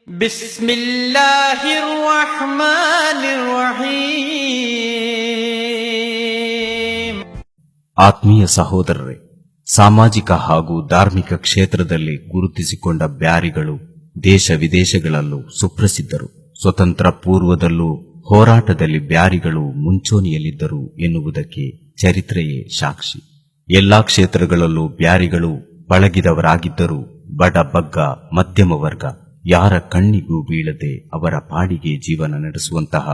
ಬಿಸ್ಮಿಲ್ಲಾಹಿರ್ ರಹ್ಮಾನಿರ್ ರಹೀಮ್. ಆತ್ಮೀಯ ಸಹೋದರರೇ, ಸಾಮಾಜಿಕ ಹಾಗೂ ಧಾರ್ಮಿಕ ಕ್ಷೇತ್ರದಲ್ಲಿ ಗುರುತಿಸಿಕೊಂಡ ಬ್ಯಾರಿಗಳು ದೇಶ ವಿದೇಶಗಳಲ್ಲೂ ಸುಪ್ರಸಿದ್ಧರು. ಸ್ವತಂತ್ರ ಪೂರ್ವದಲ್ಲೂ ಹೋರಾಟದಲ್ಲಿ ಬ್ಯಾರಿಗಳು ಮುಂಚೂಣಿಯಲ್ಲಿದ್ದರು ಎನ್ನುವುದಕ್ಕೆ ಚರಿತ್ರೆಯೇ ಸಾಕ್ಷಿ. ಎಲ್ಲಾ ಕ್ಷೇತ್ರಗಳಲ್ಲೂ ಬ್ಯಾರಿಗಳು ಪಳಗಿದವರಾಗಿದ್ದರೂ ಬಡ ಬಗ್ಗ ಮಧ್ಯಮ ವರ್ಗ ಯಾರ ಕಣ್ಣಿಗೂ ಬೀಳದೆ ಅವರ ಪಾಡಿಗೆ ಜೀವನ ನಡೆಸುವಂತಹ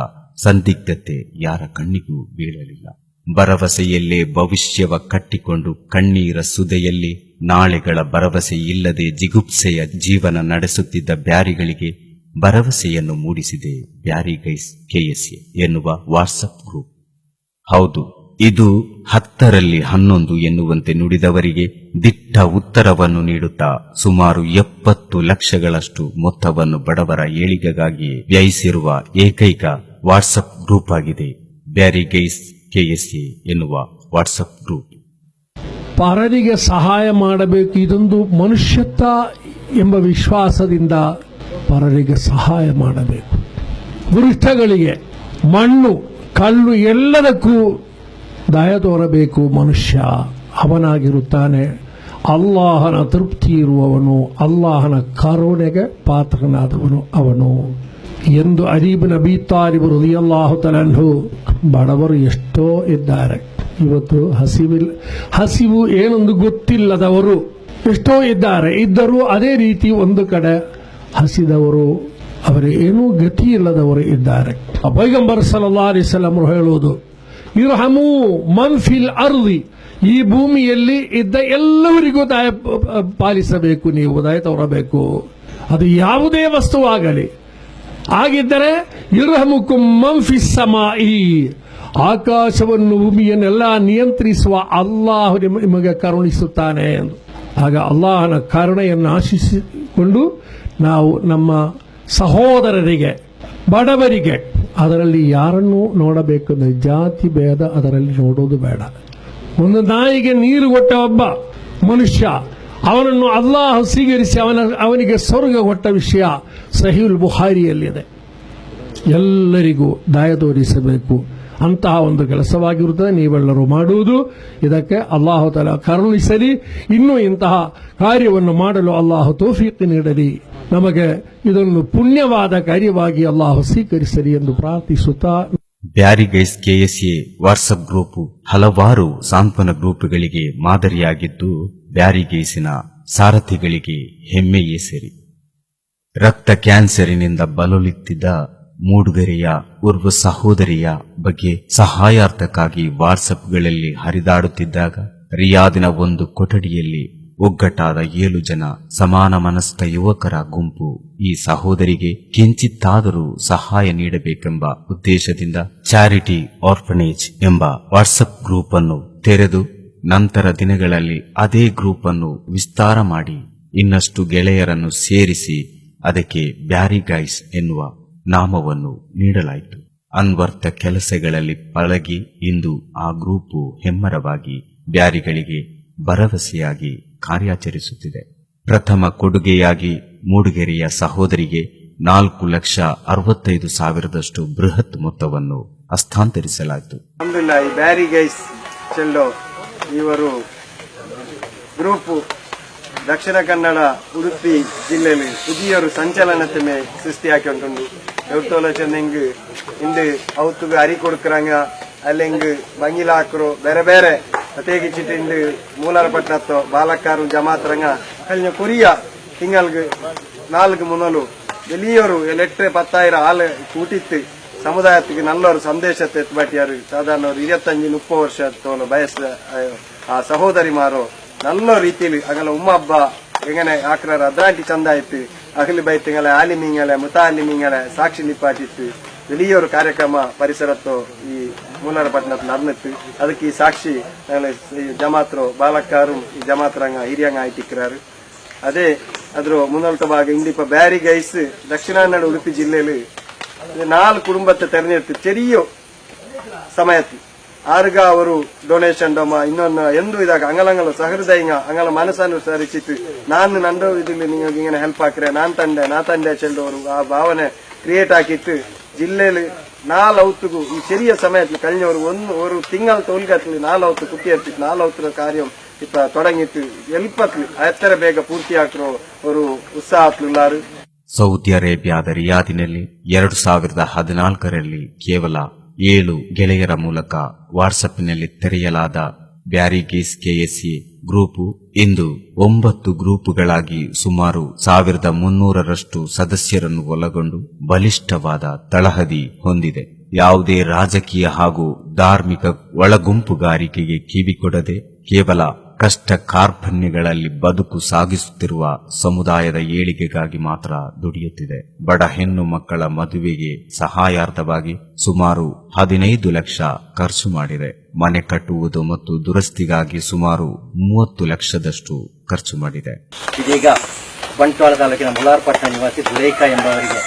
ಸಂದಿಗ್ಧತೆ ಯಾರ ಕಣ್ಣಿಗೂ ಬೀಳಲಿಲ್ಲ. ಭರವಸೆಯಲ್ಲೇ ಭವಿಷ್ಯವ ಕಟ್ಟಿಕೊಂಡು ಕಣ್ಣೀರ ಸುದೆಯಲ್ಲಿ ನಾಳೆಗಳ ಭರವಸೆ ಇಲ್ಲದೆ ಜಿಗುಪ್ಸೆಯ ಜೀವನ ನಡೆಸುತ್ತಿದ್ದ ಬ್ಯಾರಿಗಳಿಗೆ ಭರವಸೆಯನ್ನು ಮೂಡಿಸಿದೆ ಬ್ಯಾರಿ ಗೈಸ್ ಕೆಎಸ್ಎ ಎನ್ನುವ ವಾಟ್ಸಪ್ ಗ್ರೂಪ್. ಹೌದು, ಇದು 10ರಲ್ಲಿ 11 ಎನ್ನುವಂತೆ ನುಡಿದವರಿಗೆ ದಿಟ್ಟ ಉತ್ತರವನ್ನು ನೀಡುತ್ತಾ ಸುಮಾರು 70 ಲಕ್ಷಗಳಷ್ಟು ಮೊತ್ತವನ್ನು ಬಡವರ ಏಳಿಗೆಗಾಗಿ ವ್ಯಯಿಸಿರುವ ಏಕೈಕ ವಾಟ್ಸಪ್ ಗ್ರೂಪ್ ಆಗಿದೆ ಬ್ಯಾರಿ ಗೈಸ್ ಕೆಎಸ್ಎ ಎನ್ನುವ ವಾಟ್ಸಪ್ ಗ್ರೂಪ್. ಪರರಿಗೆ ಸಹಾಯ ಮಾಡಬೇಕು, ಇದೊಂದು ಮನುಷ್ಯತ್ವ ಎಂಬ ವಿಶ್ವಾಸದಿಂದ ಪರರಿಗೆ ಸಹಾಯ ಮಾಡಬೇಕು. ವೃಕ್ಷಗಳಿಗೆ ಮಣ್ಣು ಕಲ್ಲು ಎಲ್ಲದಕ್ಕೂ ದಯ ತೋರಬೇಕು. ಮನುಷ್ಯ ಅವನಾಗಿರುತ್ತಾನೆ. ಅಲ್ಲಾಹನ ತೃಪ್ತಿ ಇರುವವನು, ಅಲ್ಲಾಹನ ಕರುಣೆಗೆ ಪಾತ್ರನಾದವನು ಅವನು ಎಂದು ಅಲಿ ಇಬ್ನ್ ಅಬಿ ತಾಲಿಬ್ ರಲಿಯಲ್ಲಾಹು ತಆಲಾ ಅನ್ಹು. ಬಡವರು ಎಷ್ಟೋ ಇದ್ದಾರೆ ಇವತ್ತು, ಹಸಿವು ಏನೊಂದು ಗೊತ್ತಿಲ್ಲದವರು ಎಷ್ಟೋ ಇದ್ದರೂ ಅದೇ ರೀತಿ ಒಂದು ಕಡೆ ಹಸಿದವರು, ಅವರಿಗೆ ಏನೂ ಗತಿ ಇಲ್ಲದವರು ಇದ್ದಾರೆ. ಪೈಗಂಬರ್ ಸಲ್ಲಲ್ಲಾಹು ಅಲೈಹಿ ವಸಲ್ಲಂ ಹೇಳುವುದು, ಇರ್ಹಮು ಮನ್ ಫಿಲ್ ಅರ್ದಿ, ಈ ಭೂಮಿಯಲ್ಲಿ ಇದ್ದ ಎಲ್ಲವರಿಗೂ ದಯ ಪಾಲಿಸಬೇಕು, ನೀವು ದಯ ತೋರಬೇಕು. ಅದು ಯಾವುದೇ ವಸ್ತುವಾಗಲಿ. ಆಗಿದ್ದರೆ ಇರ್ಹಮುಕುಂ ಮನ್ ಫಿಸ್ ಸಮಾಇ, ಆಕಾಶವನ್ನು ಭೂಮಿಯನ್ನೆಲ್ಲ ನಿಯಂತ್ರಿಸುವ ಅಲ್ಲಾಹ್ ನಿಮಗೆ ಕರುಣಿಸುತ್ತಾನೆ ಎಂದು. ಆಗ ಅಲ್ಲಾಹನ ಕರುಣೆಯನ್ನು ಆಶಿಸಿಕೊಂಡು ನಾವು ನಮ್ಮ ಸಹೋದರರಿಗೆ, ಬಡವರಿಗೆ, ಅದರಲ್ಲಿ ಯಾರನ್ನೂ ನೋಡಬೇಕೆಂದರೆ ಜಾತಿ ಭೇದ ಅದರಲ್ಲಿ ನೋಡೋದು ಬೇಡ. ಒಂದು ನಾಯಿಗೆ ನೀರು ಕೊಟ್ಟ ಒಬ್ಬ ಮನುಷ್ಯ, ಅವನನ್ನು ಅಲ್ಲಾಹ್ ಸ್ವೀಕರಿಸಿ ಅವನಿಗೆ ಸ್ವರ್ಗ ಕೊಟ್ಟ ವಿಷಯ ಸಹೀಹುಲ್ ಬುಖಾರಿಯಲ್ಲಿದೆ. ಎಲ್ಲರಿಗೂ ದಯ ತೋರಿಸಬೇಕು, ಅಂತಹ ಒಂದು ಕೆಲಸವಾಗಿರುತ್ತದೆ ನೀವೆಲ್ಲರೂ ಮಾಡುವುದು. ಇದಕ್ಕೆ ಅಲ್ಲಾಹು ತಆಲಾ ಕರುಣಿಸಲಿ. ಇನ್ನೂ ಇಂತಹ ಕಾರ್ಯವನ್ನು ಮಾಡಲು ಅಲ್ಲಾಹು ತೌಫೀಕ್ ನೀಡಲಿ. ನಮಗೆ ಇದೊಂದು ಪುಣ್ಯವಾದ ಕಾರ್ಯವಾಗಿ ಅಲ್ಲಾಹು ಸ್ವೀಕರಿಸಲಿ ಎಂದು ಪ್ರಾರ್ಥಿಸುತ್ತಾ, ಬ್ಯಾರಿ ಗೈಸ್ ಕೆಎಸ್ಎ ವಾಟ್ಸಪ್ ಗ್ರೂಪ್ ಹಲವಾರು ಸಾಂತ್ವನ ಗ್ರೂಪ್ಗಳಿಗೆ ಮಾದರಿಯಾಗಿದ್ದು ಬ್ಯಾರಿ ಗೈಸಿನ ಸಾರಥಿಗಳಿಗೆ ಹೆಮ್ಮೆಯೇ ಸೇರಿ. ರಕ್ತ ಕ್ಯಾನ್ಸರಿನಿಂದ ಬಳಲುತ್ತಿದ್ದ ಮೂಡುಗೆರೆಯ ಓರ್ವ ಸಹೋದರಿಯ ಬಗ್ಗೆ ಸಹಾಯಾರ್ಥಕ್ಕಾಗಿ ವಾಟ್ಸಪ್ಗಳಲ್ಲಿ ಹರಿದಾಡುತ್ತಿದ್ದಾಗ ರಿಯಾದಿನ ಒಂದು ಕೊಠಡಿಯಲ್ಲಿ ಒಗ್ಗಟ್ಟಾದ 7 ಜನ ಸಮಾನ ಮನಸ್ಕ ಯುವಕರ ಗುಂಪು ಈ ಸಹೋದರಿಗೆ ಕಿಂಚಿತ್ತಾದರೂ ಸಹಾಯ ನೀಡಬೇಕೆಂಬ ಉದ್ದೇಶದಿಂದ ಚಾರಿಟಿ ಆರ್ಫನೇಜ್ ಎಂಬ ವಾಟ್ಸಪ್ ಗ್ರೂಪ್ ಅನ್ನು ತೆರೆದು ನಂತರ ದಿನಗಳಲ್ಲಿ ಅದೇ ಗ್ರೂಪ್ ಅನ್ನು ವಿಸ್ತಾರ ಮಾಡಿ ಇನ್ನಷ್ಟು ಗೆಳೆಯರನ್ನು ಸೇರಿಸಿ ಅದಕ್ಕೆ ಬ್ಯಾರಿ ಗೈಸ್ ಎನ್ನುವ ನಾಮವನ್ನು ನೀಡಲಾಯಿತು. ಅನ್ವರ್ಥ ಕೆಲಸಗಳಲ್ಲಿ ಪಳಗಿ ಇಂದು ಆ ಗ್ರೂಪು ಹೆಮ್ಮರವಾಗಿ ಬ್ಯಾರಿಗಳಿಗೆ ಭರವಸೆಯಾಗಿ ಕಾರ್ಯಾಚರಿಸುತ್ತಿದೆ. ಪ್ರಥಮ ಕೊಡುಗೆಯಾಗಿ ಮೂಡುಗೆರೆಯ ಸಹೋದರಿಗೆ 4,65,000 ಬೃಹತ್ ಮೊತ್ತವನ್ನು ಹಸ್ತಾಂತರಿಸಲಾಯಿತು. ಅಲ್ಹಮ್ದುಲಿಲ್ಲಾಹ್, ಬ್ಯಾರಿ ಗೈಸ್ ಚೆಲ್ಲೋ ಇವರು ಗ್ರೂಪ್ ದಕ್ಷಿಣ ಕನ್ನಡ ಉಡುಪಿ ಜಿಲ್ಲೆಯಲ್ಲಿ ಪುದಿಯರು ಸಂಚಲನತೆ ಮೇ ಸೃಷ್ಟಿಯಾಕಿ ಉಂಟು. ಎವ್ತೋಲ ಚೆಂದಂಗ್ ಇಂದು ಅವತ್ತುಗ ಅರಿ ಕೊಡ್ಕರಂಗ ಅಲ್ಲೆಂಗ್ ಬಂಗಿಲಾಕರು ಬೇರೆ ಬೇರೆ ತೇಗಿಚಿಟ್ಟು ಮೂಲಾರಪಟ್ಟಣತ್ತೋ ಬಾಲಕಾರು ಜಮಾತರಂಗ ಕಲ್ನ ಕೊರಿಯ ತಿಂಗಳಿಗೆ 4 ಮುನಲು വലിയൊരു 10,000 ആള് കൂട്ടിട്ട് സമുദായത്തിക്ക് നല്ലൊരു സന്ദേശത്തെ എത്തിപ്പറ്റിയാറ്. സാധാരണ ഒരു 25-30 വർഷത്തോളം വയസ്സ് ആ സഹോദരിമാരോ നല്ല രീതിയിൽ അങ്ങനെ ഉമ്മ അബ്ബ എങ്ങനെ ആക്രാർ അദ്രാന്റി ചന്തായിട്ട് അഖിൽ ബൈത്തുങ്ങളെ ആലിമീങ്ങളെ മുത്താലിമീങ്ങളെ സാക്ഷി നിപ്പാറ്റിട്ട് വലിയൊരു ಕಾರ್ಯಕ್ರಮ ಪರಿಸರತ್ತೋ ಈ ಮೂಲಾರಪಟ್ಟಣത്തിൽ നടന്നിട്ട് ಅದಕ್ಕೆ ಈ ಸಾಕ್ಷಿ ಜಮಾತ್ರು ಬಾಲಕಾರು ಈ ಜಮಾತ್ರಂಗ ಹಿರಿಯಂಗ ಆಯ್ತಿಕ್ರಾರು. ಅದೇ ಅದ್ರ മുന്നോട്ട് ഭാഗ ಇಂದಿಪ್ಪ ಬ್ಯಾರಿ ಗೈಸ್ ದಕ್ಷಿಣ ಕನ್ನಡ ಉಡುಪಿ ಜಿಲ್ಲೆಯಲ್ಲಿ 4 കുടുംബത്തെ തെരഞ്ഞെടുത്ത് ചെറിയ സമയത്ത് ಆರ್ಗ ಅವರು ಡೊನೇಷನ್ ಡೊಮ ಇನ್ನೊಂದು ಎಂದು ಇದಾಗ ಅಂಗಲಂಗಲ ಸಹೃದಯ ಅಂಗಲ ಮನಸ್ಸನುಸರಿಸಿತ್ತು ನಾನು ನಂದು ಇದಿಲ್ಲ ನೀವು ಹಿಂಗೆ ಹೆಲ್ಪ್ ಹಾಕ್ರೆ ನಾ ತಂದೆ ಚೆಲ್ಲೋರು ಆ ಭಾವನೆ ಕ್ರಿಯೇಟ್ ಆಗಿತ್ತು ಜಿಲ್ಲೆಯಲ್ಲಿ 4 ಔತುಗು ಈ ചെറിയ സമയത്തിൽ കഴിഞ്ഞവർ ഒരു തിങ്കൾ തോൽക്കത്തിൽ 4 ഔത്ത് കുത്തിയെടുത്തിട്ട് 4 ഔത്തുള്ള കാര്യം ഇപ്പൊ തുടങ്ങിയിട്ട് എളുപ്പത്തിൽ എത്ര ಬೇಗ പൂർത്തിയാക്കുന്ന ഒരു ഉത്സാഹത്തിലുള്ളാರು. ಸೌದಿ ಅರೇಬಿಯಾದ ರಿಯಾದಿನಲ್ಲಿ 2014ರಲ್ಲಿ ಕೇವಲ 7 ಗೆಳೆಯರ ಮೂಲಕ ವಾಟ್ಸಪ್ನಲ್ಲಿ ತೆರೆಯಲಾದ ಬ್ಯಾರಿಗೇಸ್ ಕೆಎಸ್ಎ ಗ್ರೂಪು ಇಂದು 9 ಗ್ರೂಪುಗಳಾಗಿ ಸುಮಾರು 1300ರಷ್ಟು ಸದಸ್ಯರನ್ನು ಒಳಗೊಂಡು ಬಲಿಷ್ಠವಾದ ತಳಹದಿ ಹೊಂದಿದೆ. ಯಾವುದೇ ರಾಜಕೀಯ ಹಾಗೂ ಧಾರ್ಮಿಕ ಒಳಗುಂಪುಗಾರಿಕೆಗೆ ಕಿವಿಕೊಡದೆ ಕೇವಲ ಕಷ್ಟ ಕಾರ್ಪಣ್ಯಗಳಲ್ಲಿ ಬದುಕು ಸಾಗಿಸುತ್ತಿರುವ ಸಮುದಾಯದ ಏಳಿಗೆಗಾಗಿ ಮಾತ್ರ ದುಡಿಯುತ್ತಿದೆ. ಬಡ ಹೆಣ್ಣು ಮಕ್ಕಳ ಮದುವೆಗೆ ಸಹಾಯಾರ್ಥವಾಗಿ ಸುಮಾರು 15 ಲಕ್ಷ ಖರ್ಚು ಮಾಡಿದೆ. ಮನೆ ಕಟ್ಟುವುದು ಮತ್ತು ದುರಸ್ತಿಗಾಗಿ ಸುಮಾರು 30 ಲಕ್ಷದಷ್ಟು ಖರ್ಚು ಮಾಡಿದೆ. ಇದೀಗ ಬಂಟ್ವಾಳ ತಾಲೂಕಿನ ಮುಲಾರ್ಪಟ್ಟಣ ನಿವಾಸಿ ದುರೇಖಾ ಎಂಬವರಿಗೆ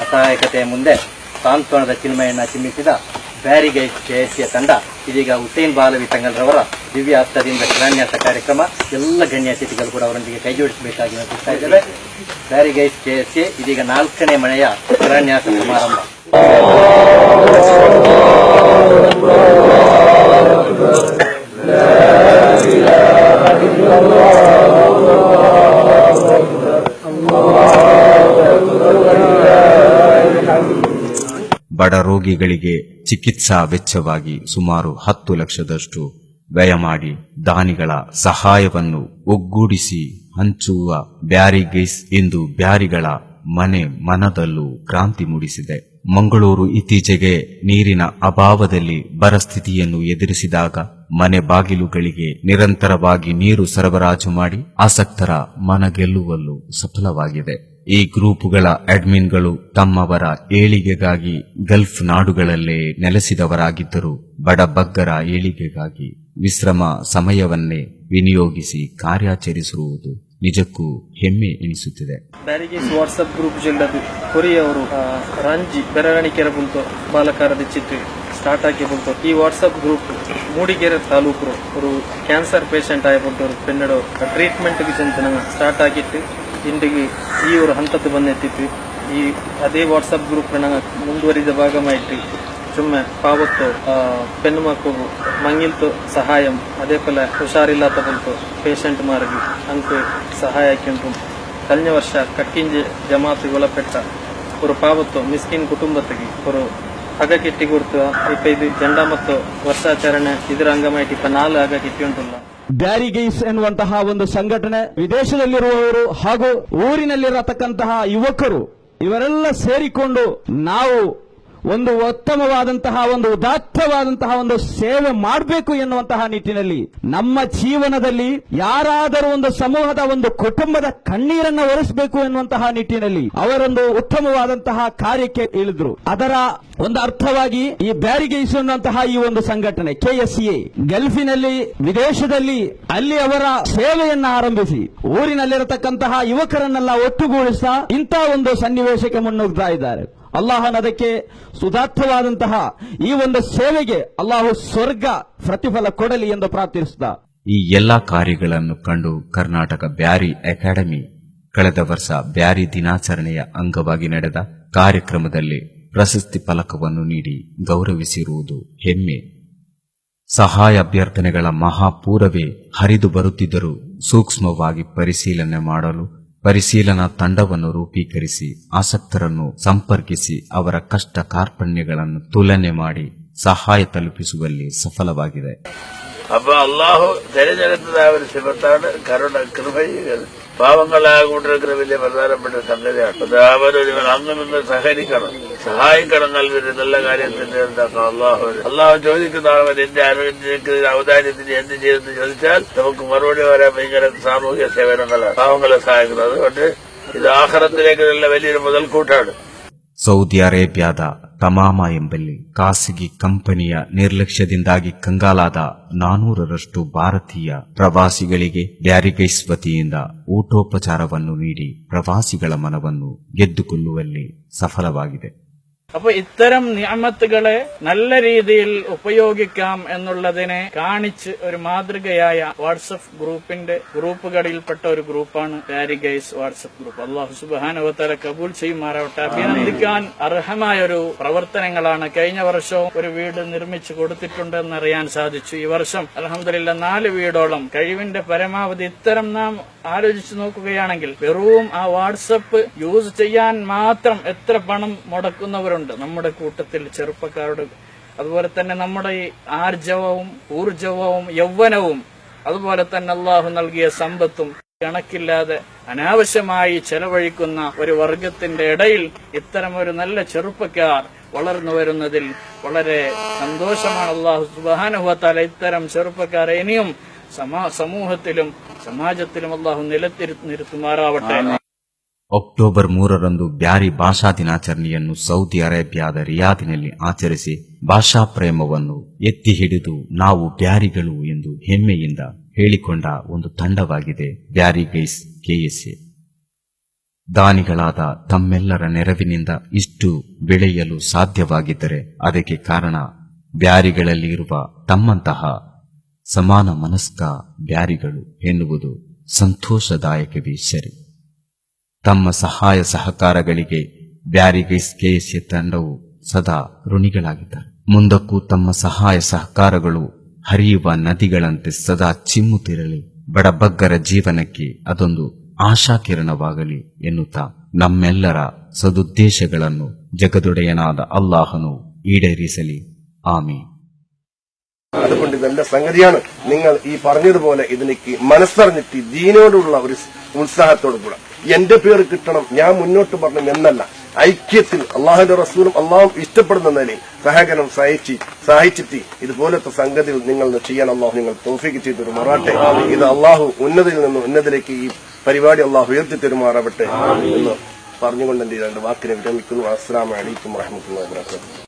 ಅಸಹಾಯಕತೆಯ ಮುಂದೆ ಸಾಂತ್ವನದ ಚಿಲ್ಮೆಯನ್ನ ಚಿಮ್ಮಿಸಿದ ಬ್ಯಾರಿಗೇಸ್ ಕೆಎಸ್ಎ ತಂಡ ಇದೀಗ ಹುಸೇನ್ ಬಾಲವಿ ತಂಗಲ್ರವರ ದಿವ್ಯ ಹಸ್ತದಿಂದ ಶಿಲಾನ್ಯಾಸ ಕಾರ್ಯಕ್ರಮ ಎಲ್ಲ ಗಣ್ಯ ಅತಿಥಿಗಳು ಕೂಡ ಅವರೊಂದಿಗೆ ಕೈಜೋಡಿಸಬೇಕಾಗಿ ತಿಳಿಸ್ತಾ ಇದ್ದೇವೆ. ಬ್ಯಾರಿಗೇಸ್ ಕೆಎಸ್ಎ ಇದೀಗ 4ನೇ ಮನೆಯ ಶಿಲಾನ್ಯಾಸ ಸಮಾರಂಭ. ಬಡ ರೋಗಿಗಳಿಗೆ ಚಿಕಿತ್ಸಾ ವೆಚ್ಚವಾಗಿ ಸುಮಾರು 10 ಲಕ್ಷದಷ್ಟು ವ್ಯಯ ಮಾಡಿ ದಾನಿಗಳ ಸಹಾಯವನ್ನು ಒಗ್ಗೂಡಿಸಿ ಹಂಚುವ ಬ್ಯಾರಿಗೇಸ್ ಇಂದು ಬ್ಯಾರಿಗಳ ಮನದಲ್ಲೂ ಕ್ರಾಂತಿ ಮೂಡಿಸಿದೆ. ಮಂಗಳೂರು ಇತ್ತೀಚೆಗೆ ನೀರಿನ ಅಭಾವದಲ್ಲಿ ಬರಸ್ಥಿತಿಯನ್ನು ಎದುರಿಸಿದಾಗ ಮನೆ ಬಾಗಿಲುಗಳಿಗೆ ನಿರಂತರವಾಗಿ ನೀರು ಸರಬರಾಜು ಮಾಡಿ ಆಸಕ್ತರ ಮನ ಗೆಲ್ಲುವಲ್ಲೂ ಸಫಲವಾಗಿದೆ. ಈ ಗ್ರೂಪುಗಳ ಅಡ್ಮಿನ್ಗಳು ತಮ್ಮವರ ಏಳಿಗೆಗಾಗಿ ಗಲ್ಫ್ ನಾಡುಗಳಲ್ಲೇ ನೆಲೆಸಿದವರಾಗಿದ್ದರೂ ಬಡಬಗ್ಗರ ಏಳಿಗೆಗಾಗಿ ವಿಶ್ರಮ ಸಮಯವನ್ನೇ ವಿನಿಯೋಗಿಸಿ ಕಾರ್ಯಾಚರಿಸಿರುವುದು ನಿಜಕ್ಕೂ ಹೆಮ್ಮೆ ಎನಿಸುತ್ತಿದೆ. ಬ್ಯಾರಿಗೇಸ್ ವಾಟ್ಸಪ್ ಗ್ರೂಪ್ ಜಿಲ್ಲದು ಕೊರಿಯವರು ರಂಜಿ ಬೆರವಣಿಗೆರ ಬುಲ್ತು ಬಾಲಕಾರದ ಚಿತ್ರ ಸ್ಟಾರ್ಟ್ ಆಗಿ ಬುಲ್ತು. ಈ ವಾಟ್ಸಪ್ ಗ್ರೂಪ್ ಮೂಡಿಗೆರೆ ತಾಲೂಕು ஒரு ಕ್ಯಾನ್ಸರ್ ಪೇಷಂಟ್ ಆಯಪಟ್ಟವರು ಪೆನ್ನಡು ಟ್ರೀಟ್ಮೆಂಟ್ಗೆ ಚಿಂತನೆ ಸ್ಟಾರ್ಟ್ ಆಗಿತ್ತು. ಇಂದಿಗೆ ಈ ಒಂದು ಹಂತಕ್ಕೆ ಬಂದೆತ್ತಿತ್ತು. ಈ ಅದೇ ವಾಟ್ಸಪ್ ಗ್ರೂಪ್ ಮುಂದುವರಿದ ಭಾಗಮಾಯಿಟ್ಟು ಸುಮ್ಮನೆ ಪಾವತ್ತು ಪೆಣ್ಣು ಮಕ್ಕಳು ಮಂಗಿಲ್ತು ಸಹಾಯ ಅದೇ ಪಲ ಹುಷಾರಿಲ್ಲತ ಬಂತು ಪೇಷಂಟ್ ಮಾರ್ಗಿ ಅಂಕು ಸಹಾಯ ಹಾಕಿಂಟು. ಕಳೆದ ವರ್ಷ ಕಕ್ಕಿಂಜಿ ಜಮಾತಿಗೆ ಒಳಪೆಟ್ಟ ಒಂದು ಪಾವತ್ತು ಮಿಸ್ಕಿನ್ ಕುಟುಂಬತ್ತಿಗೆ ಒಂದು ಹಗ ಕಿಟ್ಟಿ ಗುರ್ತು ಇಪ್ಪ ಇದು ಜೆಂಡಾ ಮತ್ತು ವರ್ಷಾಚರಣೆ ಇದರ ಅಂಗಮಾಯಿಟ್ಟು ಇಪ್ಪ 4 ಹಗ ಕಿಟ್ಟಿ ಉಂಟುಲ್ಲ. ಬ್ಯಾರಿಗೇಸ್ ಎನ್ನುವಂತಹ ಒಂದು ಸಂಘಟನೆ ವಿದೇಶದಲ್ಲಿರುವವರು ಹಾಗೂ ಊರಿನಲ್ಲಿರತಕ್ಕಂತಹ ಯುವಕರು ಇವರೆಲ್ಲ ಸೇರಿಕೊಂಡು ನಾವು ಒಂದು ಉತ್ತಮವಾದಂತಹ ಒಂದು ಉದಾತ್ತವಾದಂತಹ ಒಂದು ಸೇವೆ ಮಾಡಬೇಕು ಎನ್ನುವಂತಹ ನಿಟ್ಟಿನಲ್ಲಿ ನಮ್ಮ ಜೀವನದಲ್ಲಿ ಯಾರಾದರೂ ಒಂದು ಸಮೂಹದ ಒಂದು ಕುಟುಂಬದ ಕಣ್ಣೀರನ್ನು ಒರೆಸಬೇಕು ಎನ್ನುವಂತಹ ನಿಟ್ಟಿನಲ್ಲಿ ಅವರೊಂದು ಉತ್ತಮವಾದಂತಹ ಕಾರ್ಯಕ್ಕೆ ಇಳಿದ್ರು. ಅದರ ಒಂದು ಅರ್ಥವಾಗಿ ಈ ಬ್ಯಾರಿಗೇಸ್ ಎನ್ನುವಂತಹ ಈ ಒಂದು ಸಂಘಟನೆ ಕೆಎಸ್ಎ ಗಲ್ಫಿನಲ್ಲಿ ವಿದೇಶದಲ್ಲಿ ಅಲ್ಲಿ ಅವರ ಸೇವೆಯನ್ನ ಆರಂಭಿಸಿ ಊರಿನಲ್ಲಿರತಕ್ಕಂತಹ ಯುವಕರನ್ನೆಲ್ಲ ಒಟ್ಟುಗೂಡಿಸ್ತಾ ಇಂತಹ ಒಂದು ಸನ್ನಿವೇಶಕ್ಕೆ ಮುನ್ನುಗ್ತಾ ಇದ್ದಾರೆ. ಅಲ್ಲಾಹನದಕ್ಕೆ ಸುದಾರ್ಥವಾದಂತಹ ಈ ಒಂದು ಸೇವೆಗೆ ಅಲ್ಲಾಹು ಸ್ವರ್ಗ ಪ್ರತಿಫಲ ಕೊಡಲಿ ಎಂದು ಪ್ರಾರ್ಥಿಸುತ್ತಾ ಈ ಎಲ್ಲಾ ಕಾರ್ಯಗಳನ್ನು ಕಂಡು ಕರ್ನಾಟಕ ಬ್ಯಾರಿ ಅಕಾಡೆಮಿ ಕಳೆದ ವರ್ಷ ಬ್ಯಾರಿ ದಿನಾಚರಣೆಯ ಅಂಗವಾಗಿ ನಡೆದ ಕಾರ್ಯಕ್ರಮದಲ್ಲಿ ಪ್ರಶಸ್ತಿ ಫಲಕವನ್ನು ನೀಡಿ ಗೌರವಿಸಿರುವುದು ಹೆಮ್ಮೆ. ಸಹಾಯ ಅಭ್ಯರ್ಥನೆಗಳ ಮಹಾಪೂರವೇ ಹರಿದು ಬರುತ್ತಿದ್ದರೂ ಸೂಕ್ಷ್ಮವಾಗಿ ಪರಿಶೀಲನೆ ಮಾಡಲು ಪರಿಶೀಲನಾ ತಂಡವನ್ನು ರೂಪೀಕರಿಸಿ ಆಸಕ್ತರನ್ನು ಸಂಪರ್ಕಿಸಿ ಅವರ ಕಷ್ಟ ಕಾರ್ಪಣ್ಯಗಳನ್ನು ತುಲನೆ ಮಾಡಿ സഹായ തലപ്പിಸುവಲ್ಲಿ സഫലವಾಗಿದೆ. അപ്പൊ അള്ളാഹു തിരഞ്ഞെടുത്തത് ആ ഒരു സിഫത്താണ് കരുണ കൃപകൾ. പാവങ്ങളാകൊണ്ടിരിക്കുന്ന വലിയ പ്രധാനപ്പെട്ട സംഗതിയാണ്. അവരൊരുവൻ അങ്ങ് നിന്ന് സഹകരിക്കണം, സഹായിക്കണം, നൽകുന്ന നല്ല കാര്യത്തിന്റെ അള്ളാഹു ചോദിക്കുന്നതാണ് എന്റെ അനുഗ്രഹത്തിന് ഔദാര്യത്തിന് എന്ത് ചെയ്തെന്ന് ചോദിച്ചാൽ നമുക്ക് മറുപടി വരാൻ ഭയങ്കര സാമൂഹിക സേവനങ്ങളാണ് പാവങ്ങളെ സഹായിക്കുന്നത്. അതുകൊണ്ട് ഇത് ആഖിറത്തിലേക്ക് നല്ല വലിയൊരു മുതൽക്കൂട്ടാണ്. ಸೌದಿ ಅರೇಬಿಯಾದ ತಮಾಮ ಎಂಬಲ್ಲಿ ಖಾಸಗಿ ಕಂಪನಿಯ ನಿರ್ಲಕ್ಷ್ಯದಿಂದಾಗಿ ಕಂಗಾಲಾದ 400ರಷ್ಟು ಭಾರತೀಯ ಪ್ರವಾಸಿಗಳಿಗೆ ಬ್ಯಾರಿಗೇಸ್ ವತಿಯಿಂದ ಊಟೋಪಚಾರವನ್ನು ನೀಡಿ ಪ್ರವಾಸಿಗಳ ಮನವನ್ನು ಗೆದ್ದುಕೊಳ್ಳುವಲ್ಲಿ ಸಫಲವಾಗಿದೆ. അപ്പൊ ഇത്തരം നിഅമത്തുകളെ നല്ല രീതിയിൽ ഉപയോഗിക്കാം എന്നുള്ളതിനെ കാണിച്ച് ഒരു മാതൃകയായ വാട്സപ്പ് ഗ്രൂപ്പുകളിൽപ്പെട്ട ഒരു ഗ്രൂപ്പാണ് പ്യാരി ഗൈസ് വാട്സപ്പ് ഗ്രൂപ്പ്. അല്ലാഹു സുബ്ഹാനഹു വ തആല കബൂൽ ചെയ്യുമാറാവട്ടെ. അഭിനന്ദിക്കാൻ അർഹമായ ഒരു പ്രവർത്തനങ്ങളാണ്. കഴിഞ്ഞ വർഷവും ഒരു വീട് നിർമ്മിച്ചു കൊടുത്തിട്ടുണ്ടെന്ന് അറിയാൻ സാധിച്ചു. ഈ വർഷം അൽഹംദുലില്ലാഹ് 4 വീടോളം. കഴിവിന്റെ പരമാവധി ഇത്തരം നാം ആലോചിച്ചു നോക്കുകയാണെങ്കിൽ വെറും ആ വാട്സപ്പ് യൂസ് ചെയ്യാൻ മാത്രം എത്ര പണം മുടക്കുന്നവരുണ്ട് നമ്മുടെ കൂട്ടത്തിൽ ചെറുപ്പക്കാരോട്. അതുപോലെ തന്നെ നമ്മുടെ ഈ ആർജവവും ഊർജവവും യൗവനവും അതുപോലെ തന്നെ അള്ളാഹു നൽകിയ സമ്പത്തും കണക്കില്ലാതെ അനാവശ്യമായി ചെലവഴിക്കുന്ന ഒരു വർഗത്തിന്റെ ഇടയിൽ ഇത്തരം ഒരു നല്ല ചെറുപ്പക്കാർ വളർന്നു വരുന്നതിൽ വളരെ സന്തോഷമാണ്. അള്ളാഹു സുബ്ഹാനഹു വ തആല ഇത്തരം ചെറുപ്പക്കാരെ ഇനിയും ಸಮೂಹത്തിലും ಸಮಾಜത്തിലും ಅಲ್ಲಾಹು ನಿರುತ್ತುಮಾರಾವಟ್ಟೆ. ಅಕ್ಟೋಬರ್ 3ರಂದು ಬ್ಯಾರಿ ಭಾಷಾ ದಿನಾಚರಣೆಯನ್ನು ಸೌದಿ ಅರೇಬಿಯಾದ ರಿಯಾದಿನಲ್ಲಿ ಆಚರಿಸಿ ಭಾಷಾ ಪ್ರೇಮವನ್ನು ಎತ್ತಿ ಹಿಡಿದು ನಾವು ಬ್ಯಾರಿಗಳು ಎಂದು ಹೆಮ್ಮೆಯಿಂದ ಹೇಳಿಕೊಂಡ ಒಂದು ತಂಡವಾಗಿದೆ ಬ್ಯಾರಿ ಗೈಸ್ ಕೆಎಸ್ಎ. ದಾನಿಗಳಾದ ತಮ್ಮೆಲ್ಲರ ನೆರವಿನಿಂದ ಇಷ್ಟು ಬೆಳೆಯಲು ಸಾಧ್ಯವಾಗಿದ್ದರೆ ಅದಕ್ಕೆ ಕಾರಣ ಬ್ಯಾರಿಗಳಲ್ಲಿ ಇರುವ ತಮ್ಮಂತಹ ಸಮಾನ ಮನಸ್ಕ ಬ್ಯಾರಿಗಳು ಎನ್ನುವುದು ಸಂತೋಷದಾಯಕವೇ ಸರಿ. ತಮ್ಮ ಸಹಾಯ ಸಹಕಾರಗಳಿಗೆ ಬ್ಯಾರಿ ಗೈಸ್ ಕೆಎಸ್ಎ ತಂಡವು ಸದಾ ಋಣಿಗಳಾಗಿದ್ದಾರೆ. ಮುಂದಕ್ಕೂ ತಮ್ಮ ಸಹಾಯ ಸಹಕಾರಗಳು ಹರಿಯುವ ನದಿಗಳಂತೆ ಸದಾ ಚಿಮ್ಮುತ್ತಿರಲಿ, ಬಡಬಗ್ಗರ ಜೀವನಕ್ಕೆ ಅದೊಂದು ಆಶಾಕಿರಣವಾಗಲಿ ಎನ್ನುತ್ತಾ ನಮ್ಮೆಲ್ಲರ ಸದುದ್ದೇಶಗಳನ್ನು ಜಗದೊಡೆಯನಾದ ಅಲ್ಲಾಹನು ഈടേറിസലി. ആമീൻ. അതുകൊണ്ട് ഇതെല്ലാം സംഗതിയാണ്. നിങ്ങൾ ഈ പറഞ്ഞതുപോലെ ഇതിലേക്ക് മനസ്സറിഞ്ഞിട്ട് ദീനോടുള്ള ഒരു ഉത്സാഹത്തോടു കൂടെ എന്റെ പേര് കിട്ടണം, ഞാൻ മുന്നോട്ട് പറഞ്ഞു എന്നല്ല, ഐക്യത്തിൽ അള്ളാഹുന്റെ റസൂലും അള്ളാഹും ഇഷ്ടപ്പെടുന്ന നിലയിൽ സഹകരണം സഹായിച്ചിട്ട് ഇതുപോലത്തെ സംഗതികൾ നിങ്ങൾ ചെയ്യാൻ അള്ളാഹു നിങ്ങൾ തൗഫീഖ് ചെയ്ത് തരുമാറാട്ടെ. ഇത് അള്ളാഹു ഉന്നതിൽ നിന്നും ഉന്നതിലേക്ക് ഈ പരിപാടി അള്ളാഹു ഉയർത്തി തരുമാറാവട്ടെ എന്ന് പറഞ്ഞുകൊണ്ട് എന്റെ 2 വാക്കിനെ വിരമിക്കുന്നു. അസ്സലാമു അലൈക്കും വറഹ്മത്തുള്ളാഹി വബറകാതുഹു.